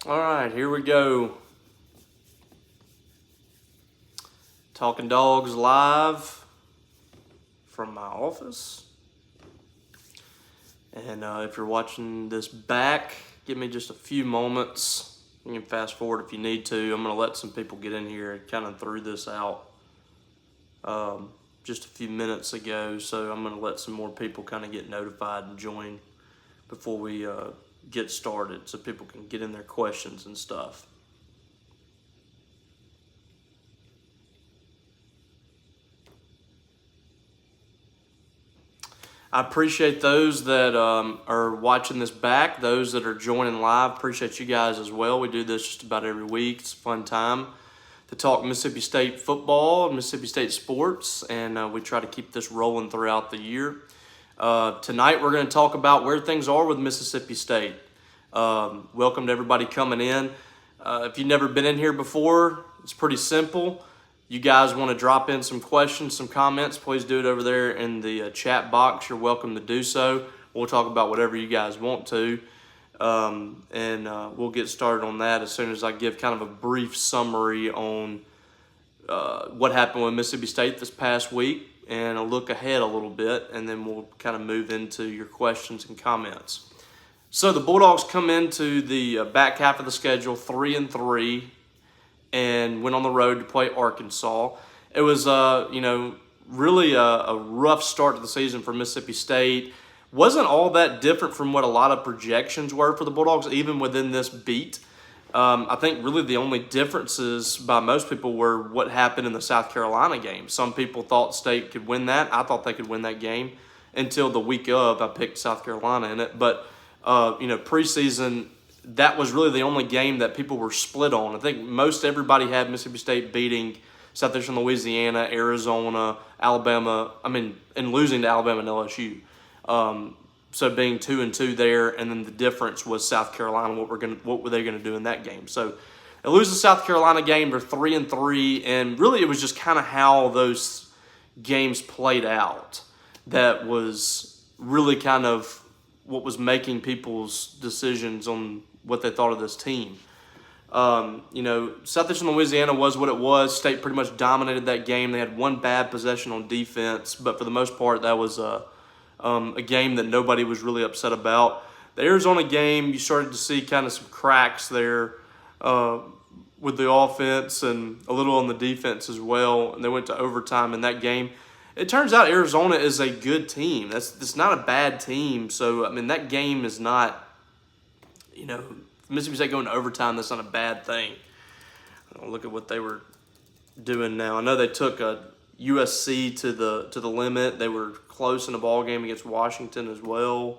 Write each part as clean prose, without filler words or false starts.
All right, here we go. Talkin Dawgs live from my office. And if you're watching this back, give me just a few moments. You can fast forward if you need to. I'm going to let some people get in here and kind of threw this out just a few minutes ago. So I'm going to let some more people kind of get notified and join before we get started so people can get in their questions and stuff. I appreciate those that are watching this back, those that are joining live. Appreciate you guys as well. We do this just about every week. It's a fun time to talk Mississippi State football, Mississippi State sports, and we try to keep this rolling throughout the year. Tonight we're going to talk about where things are with Mississippi State. Welcome to everybody coming in. If you've never been in here before, it's pretty simple. You guys want to drop in some questions, some comments, please do it over there in the chat box. You're welcome to do so. We'll talk about whatever you guys want to. And we'll get started on that as soon as I give kind of a brief summary on what happened with Mississippi State this past week and a look ahead a little bit, and then we'll kind of move into your questions and comments. So the Bulldogs come into the back half of the schedule 3-3 and went on the road to play Arkansas. It was, really a rough start to the season for Mississippi State. Wasn't all that different from what a lot of projections were for the Bulldogs, even within this beat. I think really the only differences by most people were what happened in the South Carolina game. Some people thought State could win that. I thought they could win that game until the week of. I picked South Carolina in it. But, preseason, that was really the only game that people were split on. I think most everybody had Mississippi State beating Southeastern Louisiana, Arizona, Alabama, and losing to Alabama and LSU. So being 2-2 there, and then the difference was South Carolina. What were they gonna do in that game? So they lose the South Carolina game. They're 3-3, and really it was just kind of how those games played out that was really kind of what was making people's decisions on what they thought of this team. Southeastern Louisiana was what it was. State pretty much dominated that game. They had one bad possession on defense, but for the most part, that was a game that nobody was really upset about. The Arizona game, you started to see kind of some cracks there with the offense and a little on the defense as well, and they went to overtime in that game. It turns out Arizona is a good team. That's not a bad team. So, that game is not, Mississippi State going to overtime, that's not a bad thing. Look at what they were doing now. I know they took a USC to the limit. They were close in a ball game against Washington as well.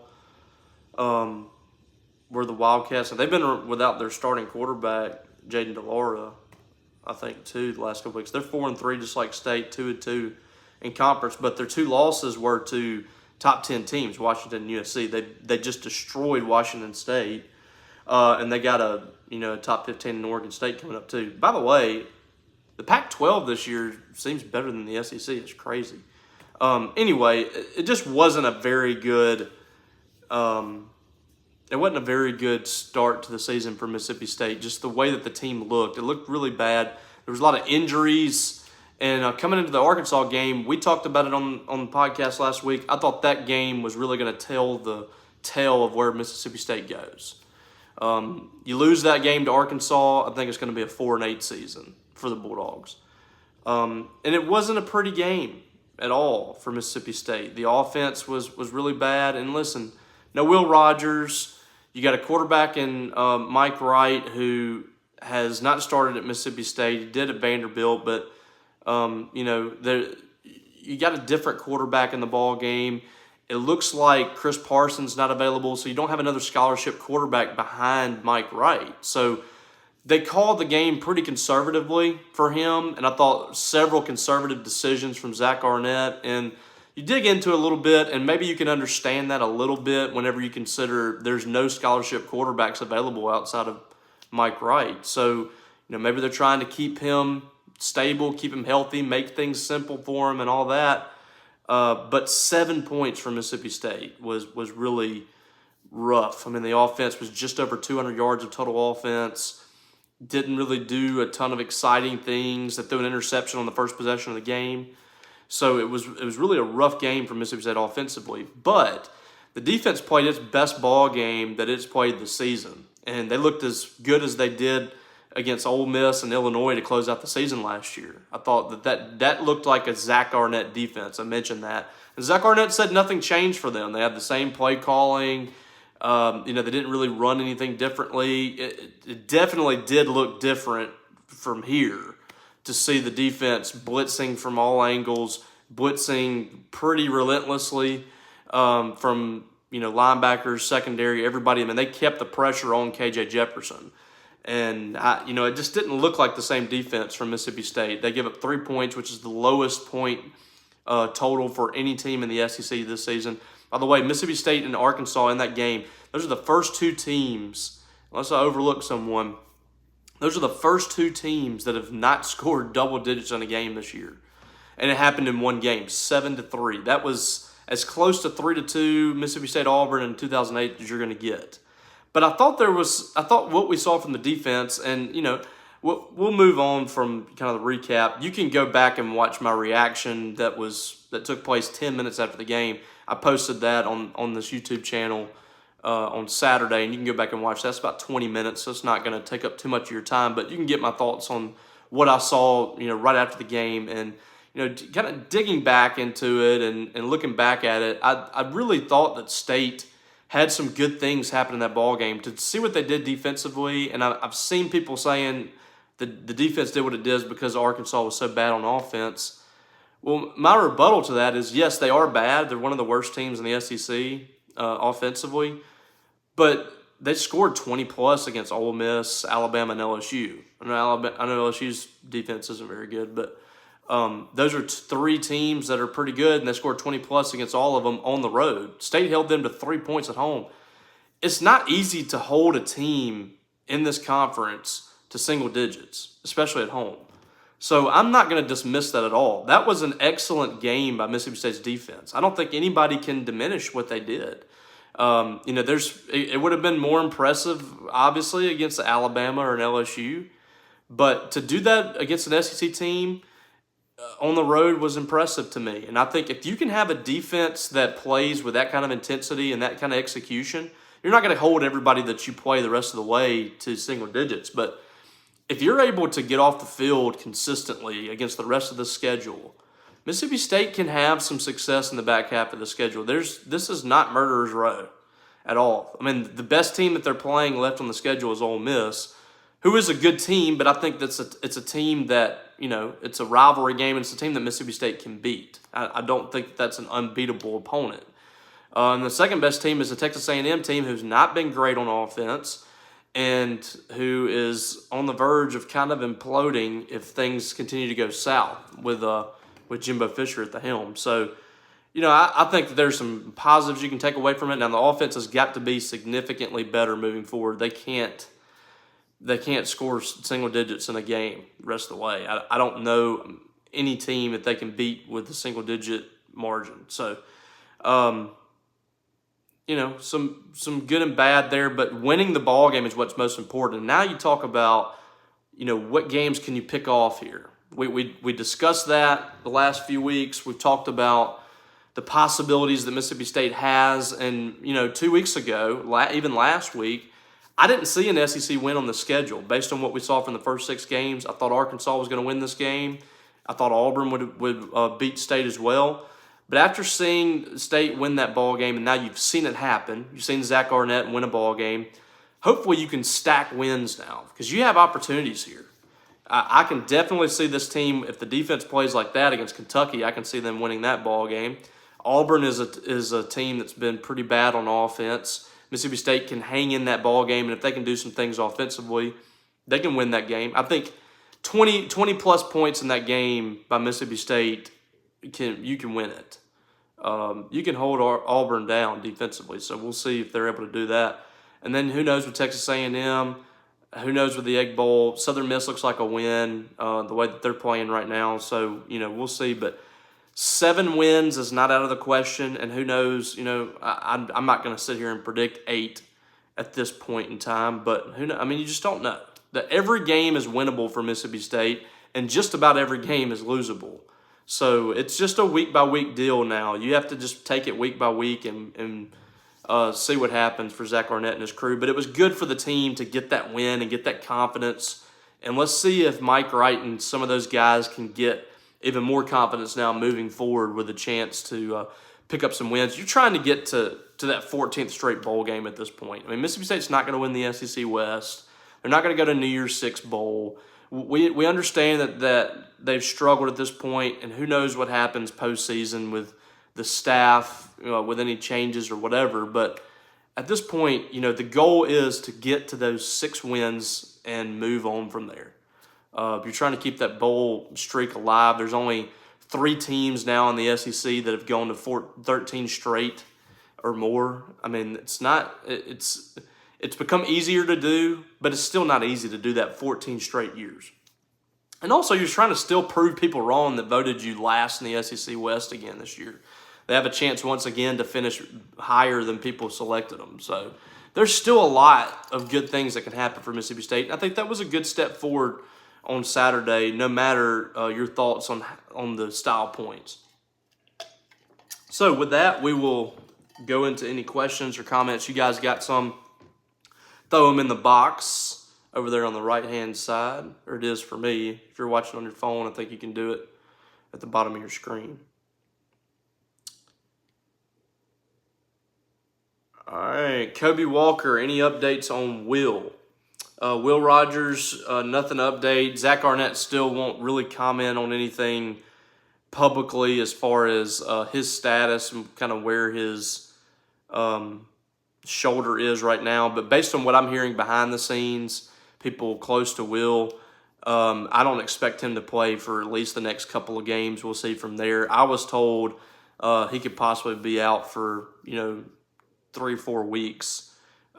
Were the Wildcats. And they've been without their starting quarterback, Jaden DeLaura, I think, too, the last couple weeks. They're 4-3, just like State, 2-2 in conference. But their two losses were to top 10 teams, Washington and USC. They just destroyed Washington State. And they got a top 15 in Oregon State coming up, too. By the way, the Pac-12 this year seems better than the SEC. It's crazy. Anyway, it just wasn't a very good it wasn't a very good start to the season for Mississippi State. Just the way that the team looked. It looked really bad. There was a lot of injuries. And coming into the Arkansas game, we talked about it on the podcast last week. I thought that game was really going to tell the tale of where Mississippi State goes. You lose that game to Arkansas, I think it's going to be a 4-8 season for the Bulldogs. And it wasn't a pretty game at all for Mississippi State. The offense was really bad. And listen, no Will Rogers. You got a quarterback in Mike Wright who has not started at Mississippi State. He did at Vanderbilt, but you got a different quarterback in the ball game. It looks like Chris Parsons not available, so you don't have another scholarship quarterback behind Mike Wright. So they called the game pretty conservatively for him, and I thought several conservative decisions from Zach Arnett. And you dig into it a little bit, and maybe you can understand that a little bit whenever you consider there's no scholarship quarterbacks available outside of Mike Wright. So, maybe they're trying to keep him stable, keep him healthy, make things simple for him and all that. But 7 points for Mississippi State was really rough. I mean, the offense was just over 200 yards of total offense. Didn't really do a ton of exciting things. They threw an interception on the first possession of the game. So it was really a rough game for Mississippi State offensively. But the defense played its best ball game that it's played this season. And they looked as good as they did against Ole Miss and Illinois to close out the season last year. I thought that looked like a Zach Arnett defense. I mentioned that. And Zach Arnett said nothing changed for them. They had the same play calling. They didn't really run anything differently. It definitely did look different from here to see the defense blitzing from all angles, blitzing pretty relentlessly from linebackers, secondary, everybody. I mean, they kept the pressure on KJ Jefferson. And, it just didn't look like the same defense from Mississippi State. They give up 3 points, which is the lowest point total for any team in the SEC this season. By the way, Mississippi State and Arkansas in that game, those are the first two teams, unless I overlook someone, those are the first two teams that have not scored double digits in a game this year. And it happened in one game, 7-3. That was as close to 3-2 Mississippi State Auburn in 2008 as you're going to get. But I thought what we saw from the defense, and we'll move on from kind of the recap. You can go back and watch my reaction that took place 10 minutes after the game. I posted that on this YouTube channel on Saturday, and you can go back and watch. That's about 20 minutes, so it's not going to take up too much of your time. But you can get my thoughts on what I saw, right after the game, and kind of digging back into it and looking back at it. I really thought that State had some good things happen in that ball game. To see what they did defensively, and I've seen people saying the defense did what it did because Arkansas was so bad on offense. Well, my rebuttal to that is, yes, they are bad. They're one of the worst teams in the SEC offensively, but they scored 20-plus against Ole Miss, Alabama, and LSU. I know LSU's defense isn't very good, but those are three teams that are pretty good, and they scored 20-plus against all of them on the road. State held them to 3 points at home. It's not easy to hold a team in this conference to single digits, especially at home. So I'm not going to dismiss that at all. That was an excellent game by Mississippi State's defense. I don't think anybody can diminish what they did. It would have been more impressive, obviously, against Alabama or an LSU. But to do that against an SEC team on the road was impressive to me. And I think if you can have a defense that plays with that kind of intensity and that kind of execution, you're not going to hold everybody that you play the rest of the way to single digits. But if you're able to get off the field consistently against the rest of the schedule, Mississippi State can have some success in the back half of the schedule. This is not murderer's row at all. I mean, the best team that they're playing left on the schedule is Ole Miss, who is a good team, but I think it's a team that, it's a rivalry game, and it's a team that Mississippi State can beat. I don't think that's an unbeatable opponent. And the second best team is the Texas A&M team, who's not been great on offense and who is on the verge of kind of imploding if things continue to go south with Jimbo Fisher at the helm. So, I think that there's some positives you can take away from it. Now, the offense has got to be significantly better moving forward. They can't score single digits in a game the rest of the way. I don't know any team that they can beat with a single-digit margin. So, some good and bad there, but winning the ball game is what's most important. And now you talk about, what games can you pick off here? We discussed that the last few weeks. We've talked about the possibilities that Mississippi State has. And, 2 weeks ago, even last week, I didn't see an SEC win on the schedule. Based on what we saw from the first 6 games, I thought Arkansas was going to win this game. I thought Auburn would beat State as well. But after seeing State win that ball game, and now you've seen it happen, you've seen Zach Arnett win a ball game, hopefully you can stack wins now because you have opportunities here. I can definitely see this team, if the defense plays like that against Kentucky, I can see them winning that ball game. Auburn is a team that's been pretty bad on offense. Mississippi State can hang in that ball game, and if they can do some things offensively, they can win that game. I think 20-plus points in that game by Mississippi State, you can win it. You can hold Auburn down defensively, so we'll see if they're able to do that. And then who knows with Texas A&M, who knows with the Egg Bowl. Southern Miss looks like a win the way that they're playing right now, so we'll see. But 7 wins is not out of the question, and who knows, I'm not going to sit here and predict 8 at this point in time, but you just don't know. That every game is winnable for Mississippi State, and just about every game is losable. So it's just a week-by-week deal now. You have to just take it week by week and see what happens for Zach Arnett and his crew. But it was good for the team to get that win and get that confidence. And let's see if Mike Wright and some of those guys can get even more confidence now moving forward with a chance to pick up some wins. You're trying to get to that 14th straight bowl game at this point. I mean, Mississippi State's not going to win the SEC West. They're not going to go to New Year's Six Bowl. We understand that they've struggled at this point, and who knows what happens postseason with the staff, with any changes or whatever. But at this point, the goal is to get to those 6 wins and move on from there. You're trying to keep that bowl streak alive. There's only 3 teams now in the SEC that have gone to 13 straight or more. I mean, it's become easier to do, but it's still not easy to do that 14 straight years. And also, you're trying to still prove people wrong that voted you last in the SEC West again this year. They have a chance once again to finish higher than people selected them. So there's still a lot of good things that can happen for Mississippi State. And I think that was a good step forward on Saturday, no matter your thoughts on the style points. So with that, we will go into any questions or comments. You guys got some? Throw them in the box over there on the right-hand side, or it is for me. If you're watching on your phone, I think you can do it at the bottom of your screen. All right, Kobe Walker, any updates on Will? Will Rogers, nothing to update. Zach Arnett still won't really comment on anything publicly as far as his status and kind of where his shoulder is right now. But based on what I'm hearing behind the scenes, people close to Will, I don't expect him to play for at least the next couple of games. We'll see from there. I was told he could possibly be out for 3 or 4 weeks.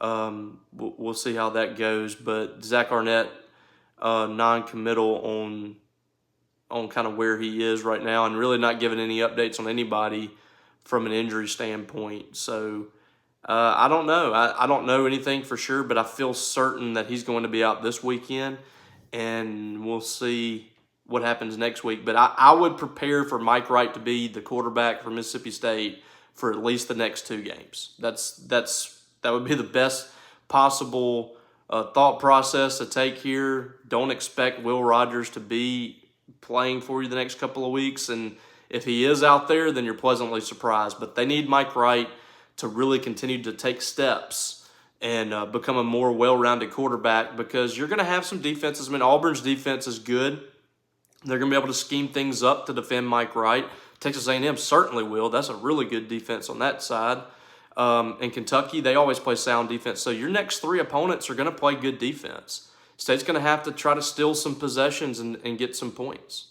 We'll see how that goes. But Zach Arnett, non-committal on kind of where he is right now, and really not giving any updates on anybody from an injury standpoint. So I don't know. I don't know anything for sure, but I feel certain that he's going to be out this weekend, and we'll see what happens next week. But I would prepare for Mike Wright to be the quarterback for Mississippi State for at least the next 2 games. That would be the best possible thought process to take here. Don't expect Will Rogers to be playing for you the next couple of weeks, and if he is out there, then you're pleasantly surprised. But they need Mike Wright to really continue to take steps and become a more well-rounded quarterback, because you're going to have some defenses. I mean, Auburn's defense is good. They're going to be able to scheme things up to defend Mike Wright. Texas A&M certainly will. That's a really good defense on that side. In Kentucky, they always play sound defense. So your next 3 opponents are going to play good defense. State's going to have to try to steal some possessions and get some points.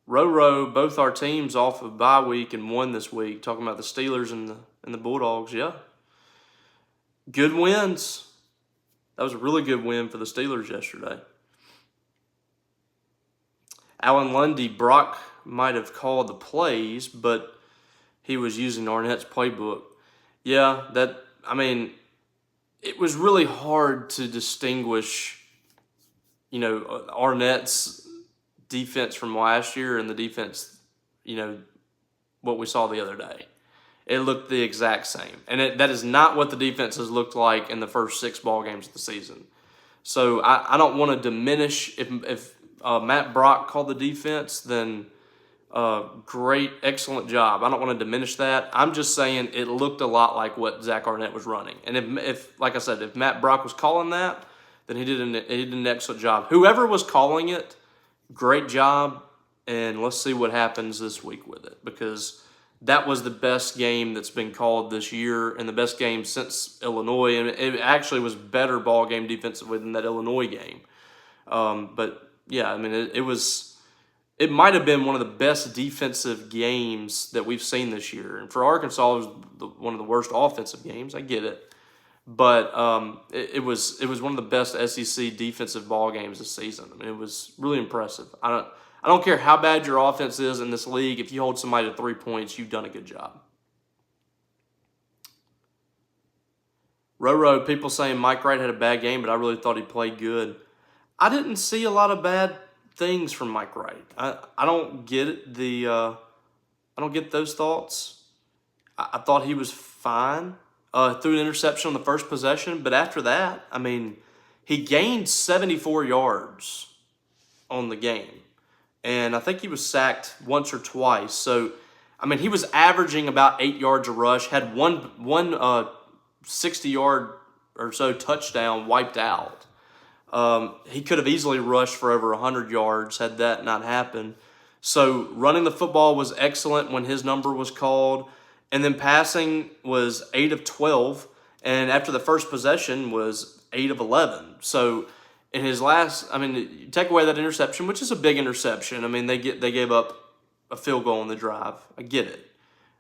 Row, both our teams off of bye week and won this week. Talking about the Steelers and the Bulldogs, yeah. Good wins. That was a really good win for the Steelers yesterday. Alan Lundy, Brock might have called the plays, but he was using Arnett's playbook. Yeah, it was really hard to distinguish, Arnett's defense from last year and the defense, what we saw the other day. It looked the exact same. And that is not what the defense has looked like in the first 6 ball games of the season. So I don't want to diminish if Matt Brock called the defense, then great, excellent job. I don't want to diminish that. I'm just saying it looked a lot like what Zach Arnett was running. And if like I said, if Matt Brock was calling that, then he did an excellent job. Whoever was calling it, great job. And let's see what happens this week with it, because that was the best game that's been called this year and the best game since Illinois. And it actually was better ball game defensively than that Illinois game. But yeah, it might have been one of the best defensive games that we've seen this year. And for Arkansas, it was one of the worst offensive games. I get it. But it was one of the best SEC defensive ball games this season. I mean, it was really impressive. I don't care how bad your offense is in this league. If you hold somebody to 3 points, you've done a good job. Roro, people saying Mike Wright had a bad game, but I really thought he played good. I didn't see a lot of bad things from Mike Wright. I don't get it. I don't get those thoughts. I thought he was fine. Threw an interception on the first possession, but after that, I mean, he gained 74 yards on the game, and I think he was sacked once or twice. So, I mean, he was averaging about 8 yards a rush. Had one 60-yard or so touchdown wiped out. He could have easily rushed for over 100 yards had that not happened. So running the football was excellent when his number was called. And then passing was 8 of 12. And after the first possession was 8 of 11. So in his last, I mean, you take away that interception, which is a big interception. I mean, they gave up a field goal on the drive. I get it.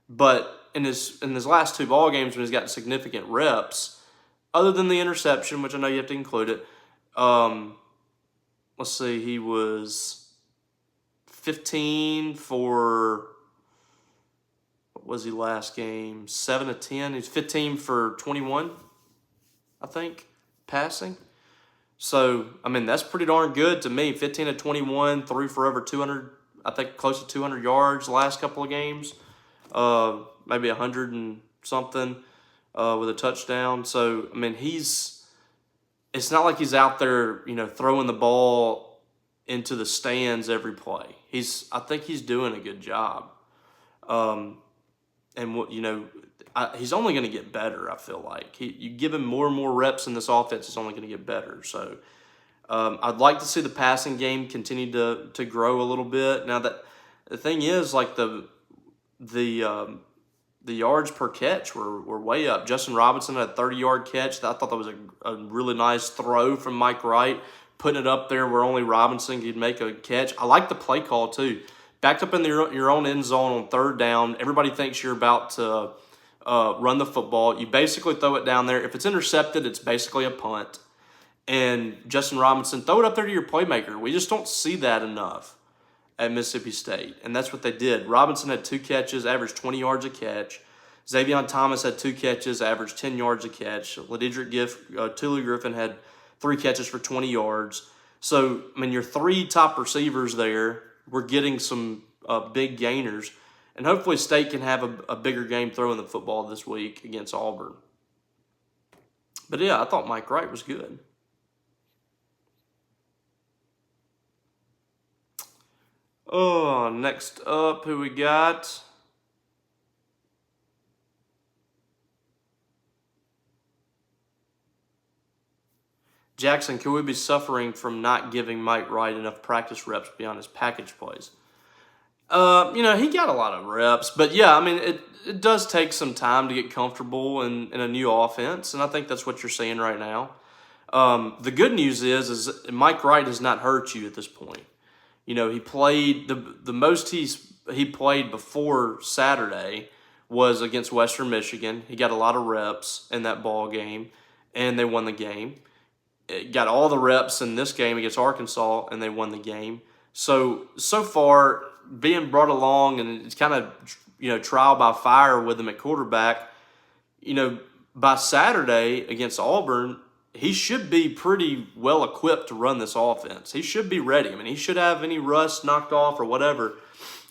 But in his last two ball games when he's gotten significant reps, other than the interception, which I know you have to include it, let's see, he was 15 for, what was he last game? 7 of 10. He's 15 for 21, I think, passing. So, I mean, that's pretty darn good to me. 15 of 21, threw for over 200, I think close to 200 yards the last couple of games. Maybe 100 and something with a touchdown. So, I mean, it's not like he's out there, throwing the ball into the stands every play. I think he's doing a good job. And he's only going to get better, I feel like. You give him more and more reps in this offense, he's only going to get better. So I'd like to see the passing game continue to grow a little bit. Now, the thing is, like, the yards per catch were way up. Justin Robinson had a 30-yard catch. I thought that was a really nice throw from Mike Wright, putting it up there where only Robinson could make a catch. I like the play call, too. Backed up in your own end zone on third down, everybody thinks you're about to run the football. You basically throw it down there. If it's intercepted, it's basically a punt. And Justin Robinson, throw it up there to your playmaker. We just don't see that enough at Mississippi State, and that's what they did. Robinson had 2 catches, averaged 20 yards a catch. Xavier Thomas had 2 catches, averaged 10 yards a catch. Tulu Griffin had 3 catches for 20 yards. So, I mean, your 3 top receivers there were getting some big gainers, and hopefully State can have a bigger game throwing the football this week against Auburn. But, yeah, I thought Mike Wright was good. Oh, next up, who we got? Jackson, could we be suffering from not giving Mike Wright enough practice reps beyond his package plays? He got a lot of reps, but yeah, I mean, it does take some time to get comfortable in a new offense, and I think that's what you're seeing right now. The good news is Mike Wright has not hurt you at this point. He played the most he played before Saturday was against Western Michigan. He got a lot of reps in that ball game, and they won the game. Got all the reps in this game against Arkansas, and they won the game. So far, being brought along, and it's kind of, trial by fire with him at quarterback, by Saturday against Auburn, he should be pretty well equipped to run this offense. He should be ready. I mean, he should have any rust knocked off or whatever.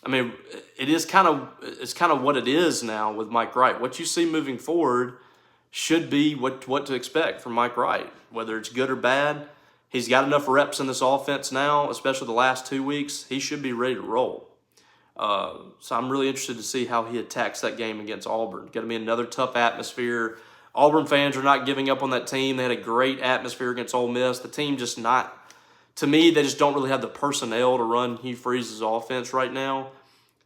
I mean, it's kind of what it is now with Mike Wright. What you see moving forward should be what to expect from Mike Wright, whether it's good or bad. He's got enough reps in this offense now, especially the last 2 weeks. He should be ready to roll. So I'm really interested to see how he attacks that game against Auburn. Going to be another tough atmosphere. Auburn fans are not giving up on that team. They had a great atmosphere against Ole Miss. The team just not, to me, they just don't really have the personnel to run Hugh Freeze's offense right now.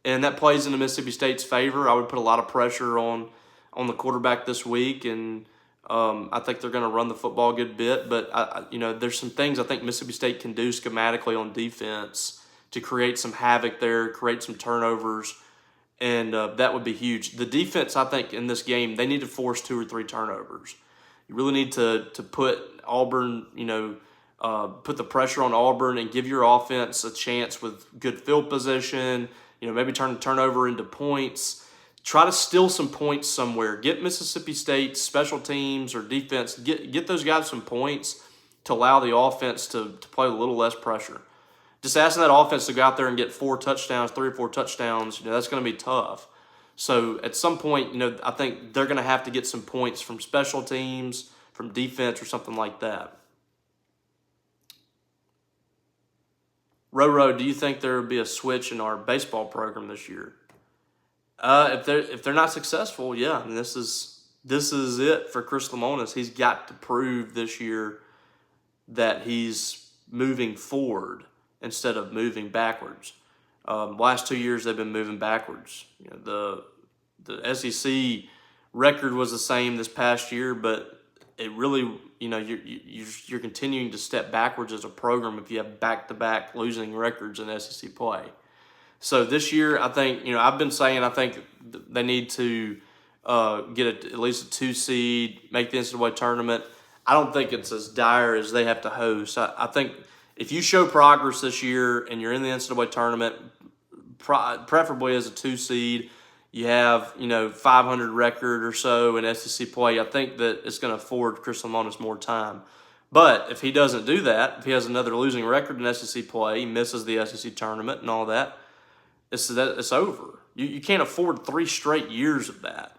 And that plays into Mississippi State's favor. I would put a lot of pressure on the quarterback this week, and I think they're going to run the football a good bit. But, there's some things I think Mississippi State can do schematically on defense to create some havoc there, create some turnovers, and that would be huge. The defense, I think, in this game, they need to force 2 or 3 turnovers. You really need to put Auburn, put the pressure on Auburn and give your offense a chance with good field position. Maybe turn the turnover into points. Try to steal some points somewhere. Get Mississippi State special teams or defense. Get those guys some points to allow the offense to play with a little less pressure. Just asking that offense to go out there and get 4 touchdowns, 3 or 4 touchdowns, that's going to be tough. So at some point, I think they're going to have to get some points from special teams, from defense, or something like that. Roro, do you think there will be a switch in our baseball program this year? If they're not successful, yeah, and this is it for Chris Lemonis. He's got to prove this year that he's moving forward instead of moving backwards. Last 2 years they've been moving backwards. The SEC record was the same this past year, but it really, you're continuing to step backwards as a program if you have back-to-back losing records in SEC play. So this year, I think, I've been saying I think they need to get at least a 2 seed, make the NCAA tournament. I don't think it's as dire as they have to host. I think if you show progress this year and you're in the NCAA tournament, preferably as a 2 seed, you have 500 record or so in SEC play. I think that it's going to afford Chris Lemonis more time. But if he doesn't do that, if he has another losing record in SEC play, he misses the SEC tournament and all that, it's over. You can't afford 3 straight years of that.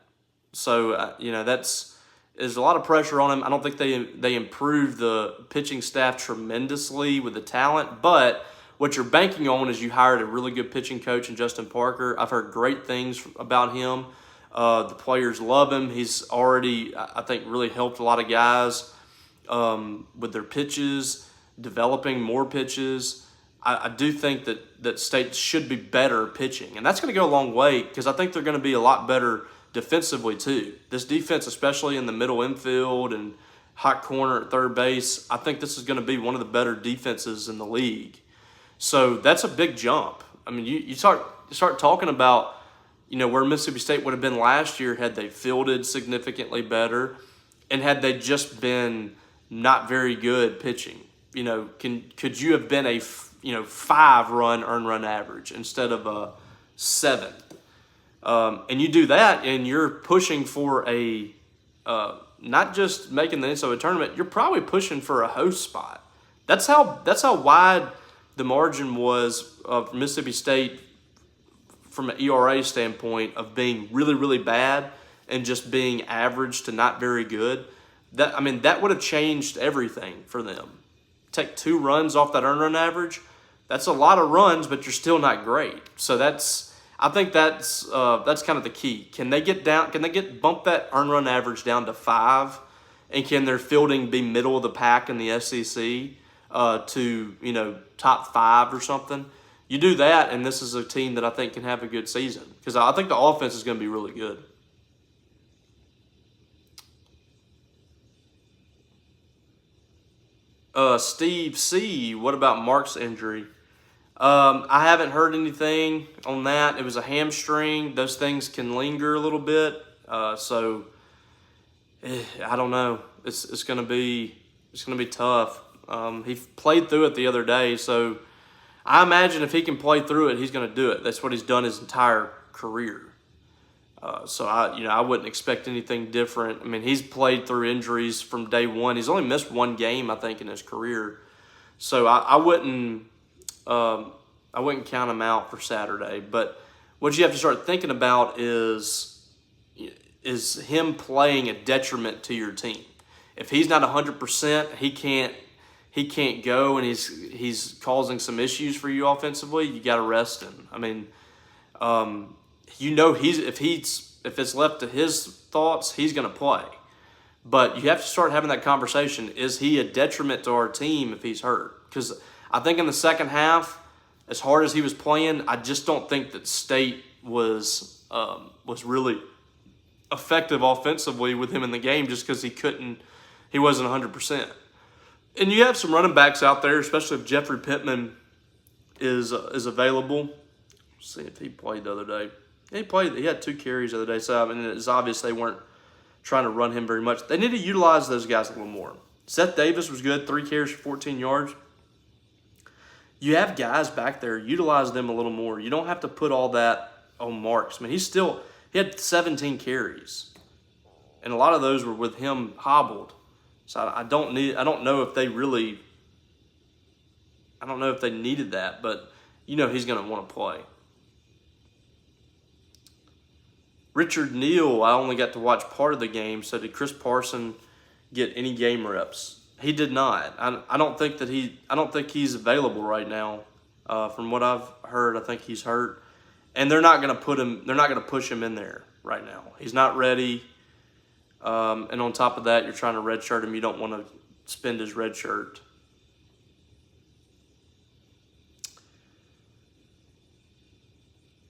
So there's a lot of pressure on him. I don't think they improved the pitching staff tremendously with the talent, but what you're banking on is you hired a really good pitching coach in Justin Parker. I've heard great things about him. The players love him. He's already, I think, really helped a lot of guys with their pitches, developing more pitches. I do think that State should be better pitching, and that's going to go a long way because I think they're going to be a lot better defensively too. This defense, especially in the middle infield and hot corner at third base, I think this is going to be one of the better defenses in the league. So that's a big jump. I mean, you start talking about, where Mississippi State would have been last year had they fielded significantly better and had they just been not very good pitching. Could you have been a 5-run earned run average instead of a 7? And you do that, and you're pushing for a not just making the NCAA tournament. You're probably pushing for a host spot. That's how wide the margin was of Mississippi State from an ERA standpoint of being really, really bad and just being average to not very good. That would have changed everything for them. Take 2 runs off that earned run average. That's a lot of runs, but you're still not great. So I think that's kind of the key. Can they bump that earned run average down to 5, and can their fielding be middle of the pack in the SEC to top 5 or something? You do that, and this is a team that I think can have a good season because I think the offense is going to be really good. Steve C., what about Mark's injury? I haven't heard anything on that. It was a hamstring. Those things can linger a little bit. So I don't know. It's gonna be tough. He played through it the other day, so I imagine if he can play through it, he's gonna do it. That's what he's done his entire career. So I wouldn't expect anything different. I mean, he's played through injuries from day one. He's only missed 1 game, I think, in his career. So I wouldn't count him out for Saturday. But what you have to start thinking about is him playing a detriment to your team. If he's not 100%, he can't go, and he's causing some issues for you offensively. You got to rest him. I mean, if it's left to his thoughts, he's going to play. But you have to start having that conversation. Is he a detriment to our team if he's hurt? Because I think in the second half, as hard as he was playing, I just don't think that State was really effective offensively with him in the game just because he wasn't 100%. And you have some running backs out there, especially if Jeffrey Pittman is available. Let's see if he played the other day. He had 2 carries the other day, so it's obvious they weren't trying to run him very much. They need to utilize those guys a little more. Seth Davis was good, 3 carries for 14 yards. You have guys back there, utilize them a little more. You don't have to put all that on Marks. I mean, he had 17 carries, and a lot of those were with him hobbled. So I don't know if they needed that, but he's going to want to play. Richard Neal, I only got to watch part of the game. So did Chris Parson get any game reps? He did not. I don't think he's available right now. From what I've heard, I think he's hurt, and they're not going to push him in there right now. He's not ready. And on top of that, you're trying to redshirt him. You don't want to spend his red shirt.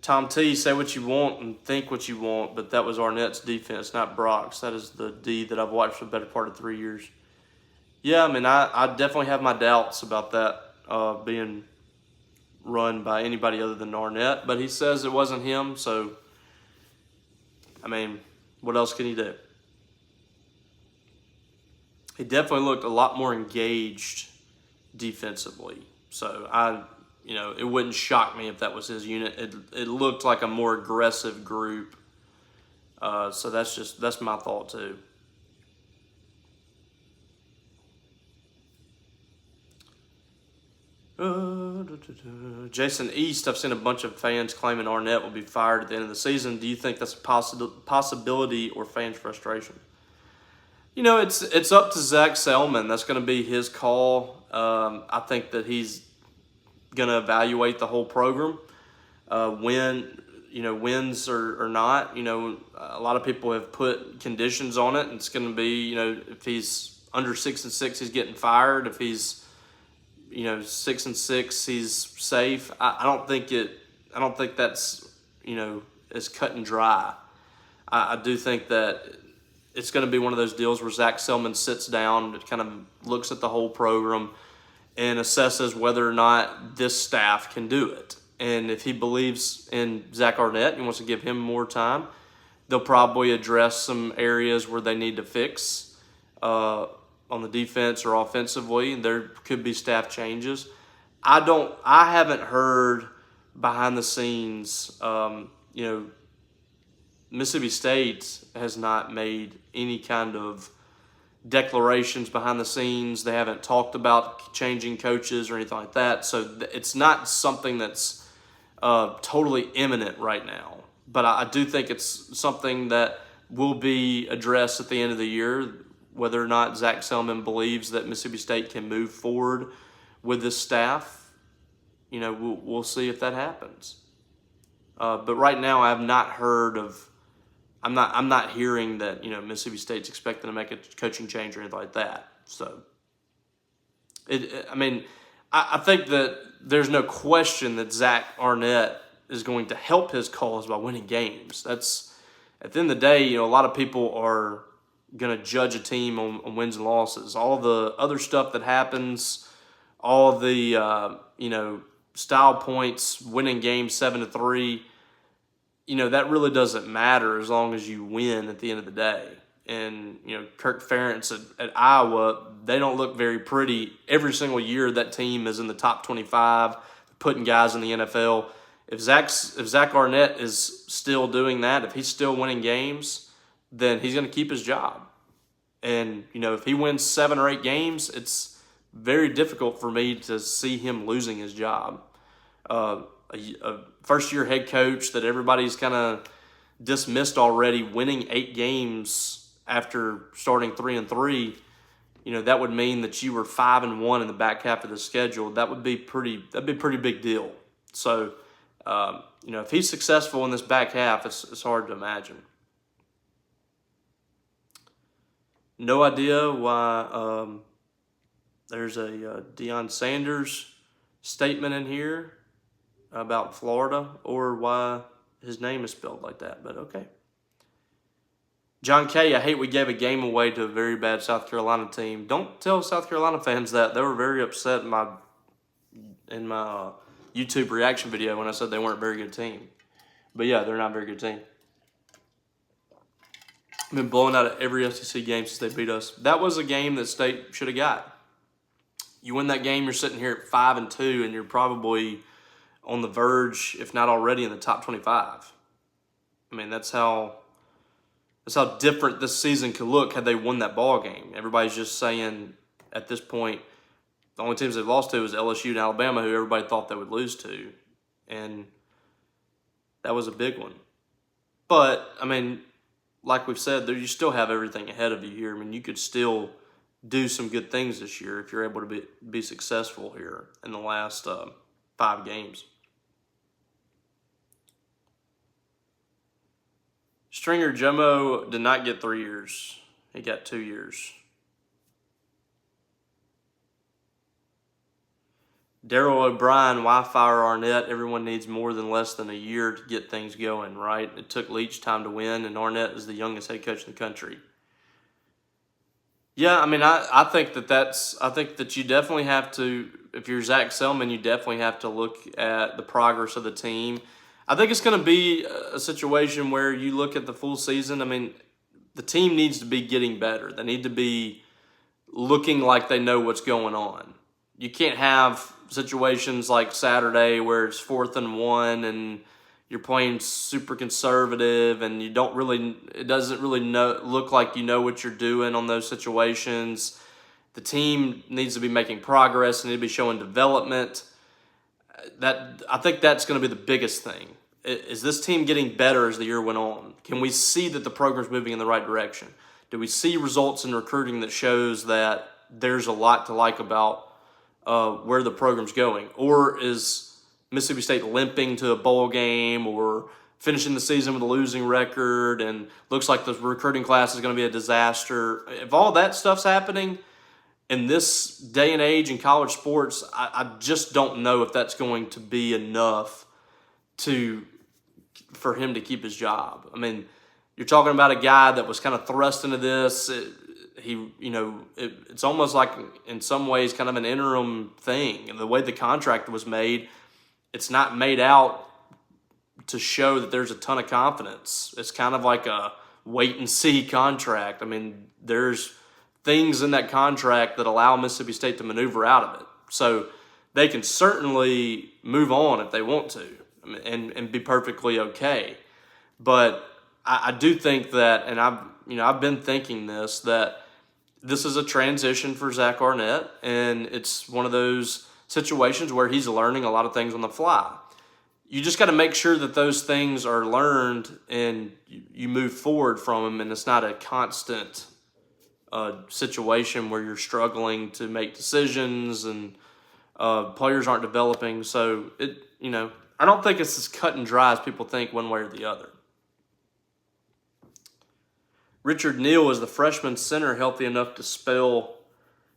Tom T, say what you want and think what you want, but that was Arnett's defense, not Brock's. That is the D that I've watched for the better part of 3 years. Yeah, I mean, I definitely have my doubts about that being run by anybody other than Arnett, but he says it wasn't him, so, I mean, what else can he do? He definitely looked a lot more engaged defensively, so it wouldn't shock me if that was his unit. It looked like a more aggressive group. So that's my thought too. Jason East, I've seen a bunch of fans claiming Arnett will be fired at the end of the season. Do you think that's a possibility or fans' frustration? It's up to Zach Selman. That's going to be his call. I think that he's going to evaluate the whole program, wins or not. A lot of people have put conditions on it, and it's going to be, if he's under 6-6, he's getting fired. If he's 6-6, he's safe. I don't think that's as cut and dry. I do think that it's going to be one of those deals where Zach Selman sits down, kind of looks at the whole program, and assesses whether or not this staff can do it. And if he believes in Zach Arnett and wants to give him more time, they'll probably address some areas where they need to fix on the defense or offensively, and there could be staff changes. I haven't heard behind the scenes, Mississippi State has not made any kind of declarations behind the scenes. They haven't talked about changing coaches or anything like that. So it's not something that's totally imminent right now. But I do think it's something that will be addressed at the end of the year, whether or not Zach Selman believes that Mississippi State can move forward with this staff. We'll see if that happens. But right now, I have not heard of. I'm not hearing that Mississippi State's expecting to make a coaching change or anything like that. So, I think that there's no question that Zach Arnett is going to help his cause by winning games. That's at the end of the day, a lot of people are going to judge a team on wins and losses. All the other stuff that happens, all the style points, winning games 7-3. That really doesn't matter as long as you win at the end of the day. And, Kirk Ferentz at Iowa, they don't look very pretty. Every single year that team is in the top 25, putting guys in the NFL. If Zach Arnett is still doing that, if he's still winning games, then he's going to keep his job. And, if he wins 7 or 8 games, it's very difficult for me to see him losing his job. A first-year head coach that everybody's kind of dismissed already, winning 8 games after starting 3-3, that would mean that you were 5-1 in the back half of the schedule. That'd be a pretty big deal. So, if he's successful in this back half, it's hard to imagine. No idea why there's a Deion Sanders statement in here about Florida or why his name is spelled like that, but okay. John K., I hate we gave a game away to a very bad South Carolina team. Don't tell South Carolina fans that. They were very upset in my YouTube reaction video when I said they weren't a very good team. But yeah, they're not a very good team. Been blowing out of every SEC game since they beat us. That was a game that State should have got. You win that game, you're sitting here at 5-2, and you're probably on the verge, if not already, in the top 25. I mean, that's how different this season could look had they won that ball game. Everybody's just saying at this point, the only teams they've lost to is LSU and Alabama, who everybody thought they would lose to, and that was a big one. But I mean, like we've said, you still have everything ahead of you here. I mean, you could still do some good things this year if you're able to be successful here in the last 5 games. Stringer Jomo did not get 3 years. He got 2 years. Daryl O'Brien, why fire Arnett? Everyone needs more than less than a year to get things going, right? It took Leach time to win, and Arnett is the youngest head coach in the country. Yeah, I mean, I think that you definitely have to, if you're Zach Selman, you definitely have to look at the progress of the team. I think it's going to be a situation where you look at the full season. I mean, the team needs to be getting better. They need to be looking like they know what's going on. You can't have situations like Saturday where it's 4th and 1 and you're playing super conservative and it doesn't really look like you know what you're doing on those situations. The team needs to be making progress and need to be showing development. I think that's going to be the biggest thing. Is this team getting better as the year went on? Can we see that the program's moving in the right direction? Do we see results in recruiting that shows that there's a lot to like about where the program's going? Or is Mississippi State limping to a bowl game or finishing the season with a losing record and looks like the recruiting class is going to be a disaster? If all that stuff's happening in this day and age in college sports, I just don't know if that's going to be enough for him to keep his job. I mean, you're talking about a guy that was kind of thrust into this. It's almost like in some ways kind of an interim thing. And the way the contract was made, it's not made out to show that there's a ton of confidence. It's kind of like a wait and see contract. I mean, there's things in that contract that allow Mississippi State to maneuver out of it. So they can certainly move on if they want to and be perfectly okay. But I do think that, and I've been thinking that this is a transition for Zach Arnett, and it's one of those situations where he's learning a lot of things on the fly. You just got to make sure that those things are learned and you move forward from them, and it's not a constant situation where you're struggling to make decisions and players aren't developing. So I don't think it's as cut and dry as people think one way or the other. Richard Neal is the freshman center healthy enough to spell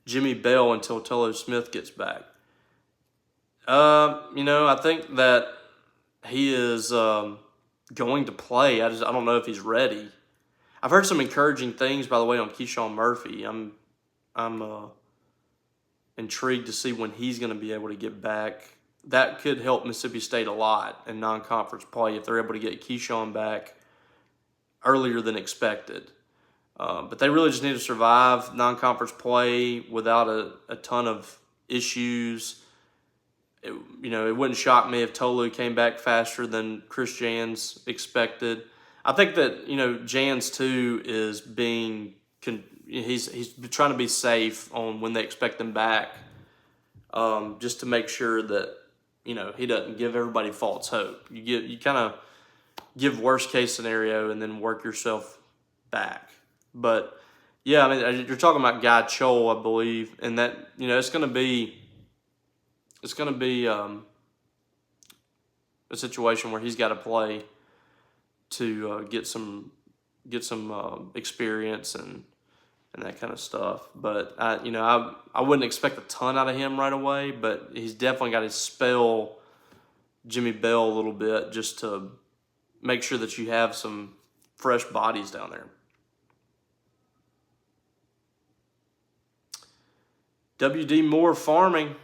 Jimmy Bell until Tolo Smith gets back? I think that he is going to play. I don't know if he's ready. I've heard some encouraging things, by the way, on Keyshawn Murphy. I'm intrigued to see when he's going to be able to get back. That could help Mississippi State a lot in non-conference play if they're able to get Keyshawn back earlier than expected. But they really just need to survive non-conference play without a ton of issues. It wouldn't shock me if Tolu came back faster than Chris Jans expected. I think that, Jans too is he's trying to be safe on when they expect them back, just to make sure that, he doesn't give everybody false hope. You kind of give worst case scenario and then work yourself back. But yeah, I mean, you're talking about Guy Chol, I believe, and that, it's going to be a situation where he's got to play to get some experience and that kind of stuff. But I wouldn't expect a ton out of him right away, but he's definitely got to spell Jimmy Bell a little bit just to make sure that you have some fresh bodies down there. W.D. Moore farming.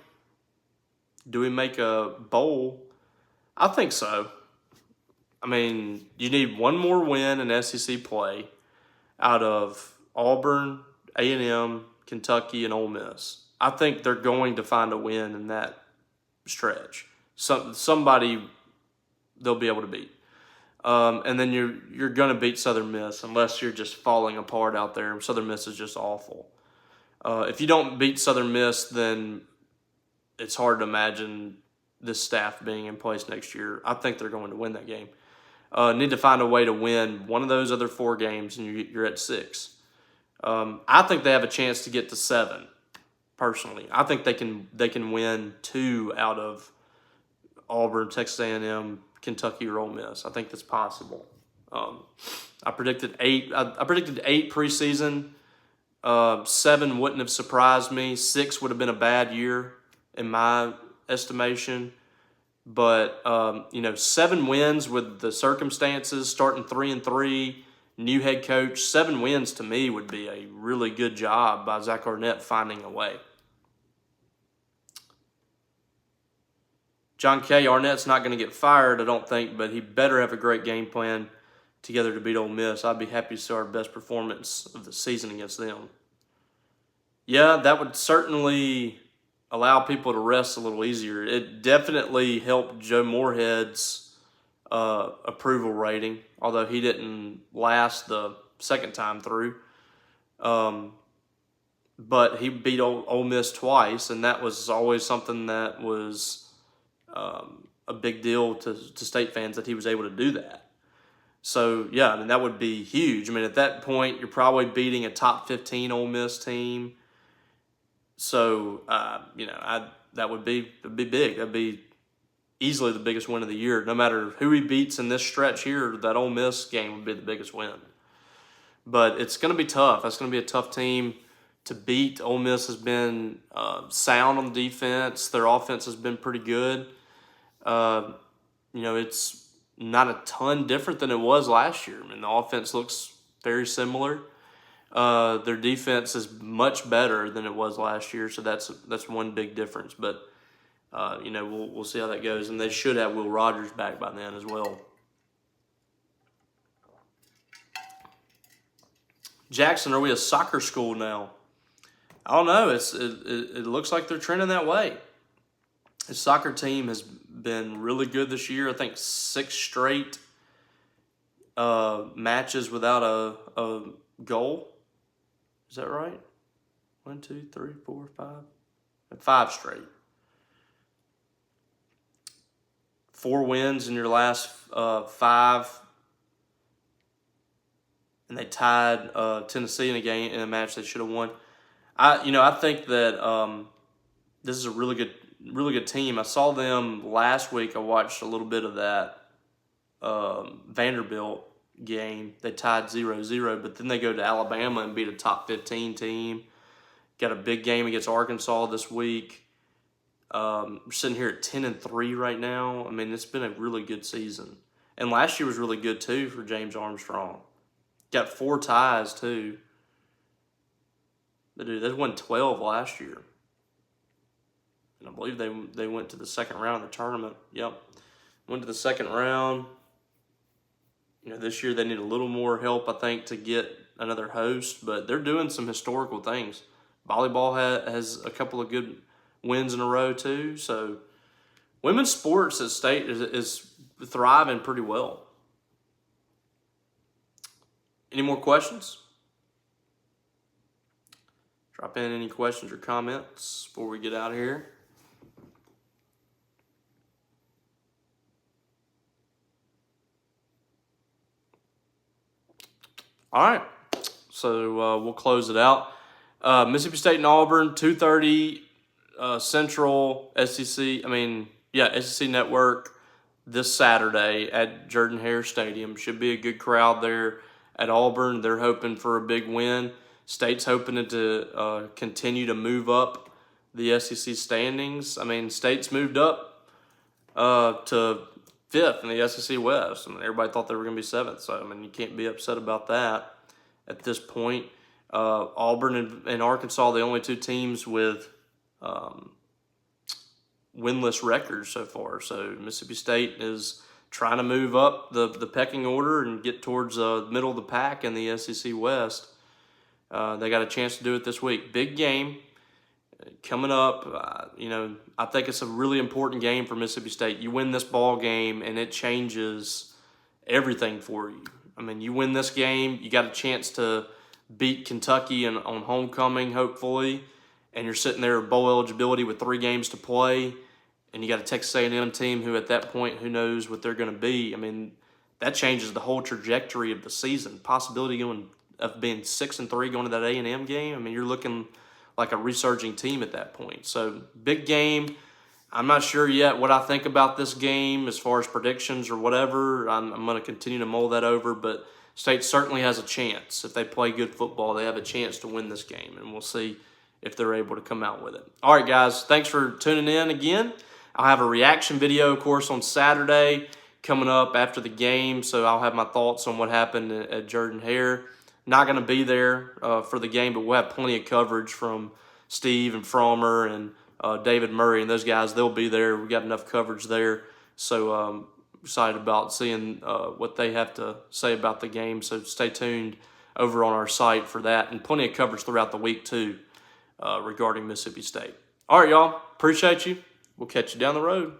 Do we make a bowl? I think so. I mean, you need one more win in SEC play. out of Auburn, A&M, Kentucky, and Ole Miss. I think they're going to find a win in that stretch. Somebody they'll be able to beat. And then you're going to beat Southern Miss unless you're just falling apart out there. Southern Miss is just awful. If you don't beat Southern Miss, then it's hard to imagine this staff being in place next year. I think they're going to win that game. Need to find a way to win one of those other 4 games, and you're at 6. I think they have a chance to get to 7. Personally, I think they can win 2 out of Auburn, Texas A&M, Kentucky, or Ole Miss. I think that's possible. I predicted 8. I predicted 8 preseason. 7 wouldn't have surprised me. 6 would have been a bad year in my estimation. But 7 wins with the circumstances, starting 3-3, new head coach. 7 wins to me would be a really good job by Zach Arnett finding a way. John K. Arnett's not going to get fired, I don't think, but he better have a great game plan together to beat Ole Miss. I'd be happy to see our best performance of the season against them. Yeah, that would certainly allow people to rest a little easier. It definitely helped Joe Moorhead's approval rating, although he didn't last the second time through. But he beat Ole Miss twice, and that was always something that was a big deal to state fans that he was able to do that. So, yeah, I mean, that would be huge. I mean, at that point, you're probably beating a top 15 Ole Miss team. So, that would be big. That'd be easily the biggest win of the year. No matter who he beats in this stretch here, that Ole Miss game would be the biggest win. But it's going to be tough. That's going to be a tough team to beat. Ole Miss has been sound on defense. Their offense has been pretty good. It's not a ton different than it was last year. I mean, the offense looks very similar. Their defense is much better than it was last year, so that's one big difference. But we'll see how that goes, and they should have Will Rogers back by then as well. Jackson, are we a soccer school now? I don't know. It looks like they're trending that way. The soccer team has been really good this year. I think 6 straight matches without a goal. Is that right? 1, 2, 3, 4, 5. 5 straight. 4 wins in your last 5. And they tied Tennessee in a match they should have won. I think that this is a really good team. I saw them last week. I watched a little bit of that Vanderbilt game. They tied 0-0, but then they go to Alabama and beat a top 15 team. Got a big game against Arkansas this week. We're sitting here at 10-3 right now. I mean, it's been a really good season. And last year was really good too for James Armstrong. Got 4 ties too. They won 12 last year. And I believe they went to the second round of the tournament. Yep. Went to the second round. This year they need a little more help, I think, to get another host. But they're doing some historical things. Volleyball has a couple of good wins in a row, too. So women's sports at state is thriving pretty well. Any more questions? Drop in any questions or comments before we get out of here. All right, so we'll close it out. Mississippi State and Auburn, 2:30 Central, SEC Network this Saturday at Jordan-Hare Stadium. Should be a good crowd there at Auburn. They're hoping for a big win. State's hoping to continue to move up the SEC standings. I mean, State's moved up to 5th in the SEC West. I mean, everybody thought they were going to be 7th. So, I mean, you can't be upset about that at this point. Auburn and Arkansas, the only 2 teams with winless records so far. So, Mississippi State is trying to move up the pecking order and get towards the middle of the pack in the SEC West. They got a chance to do it this week. Big game coming up. I think it's a really important game for Mississippi State. You win this ball game, and it changes everything for you. I mean, you win this game, you got a chance to beat Kentucky on homecoming, hopefully, and you're sitting there with bowl eligibility with 3 games to play, and you got a Texas A&M team who at that point, who knows what they're going to be. I mean, that changes the whole trajectory of the season. Possibility of being 6-3 going to that A&M game. I mean, you're looking like a resurging team at that point. So, big game. I'm not sure yet what I think about this game as far as predictions or whatever. I'm going to continue to mull that over, but State certainly has a chance. If they play good football, they have a chance to win this game, and we'll see if they're able to come out with it. All right, guys, thanks for tuning in again. I'll have a reaction video, of course, on Saturday coming up after the game, so I'll have my thoughts on what happened at Jordan-Hare. Not going to be there for the game, but we'll have plenty of coverage from Steve and Frommer and David Murray and those guys. They'll be there. We got enough coverage there. So excited about seeing what they have to say about the game. So stay tuned over on our site for that, and plenty of coverage throughout the week too regarding Mississippi State. All right, y'all. Appreciate you. We'll catch you down the road.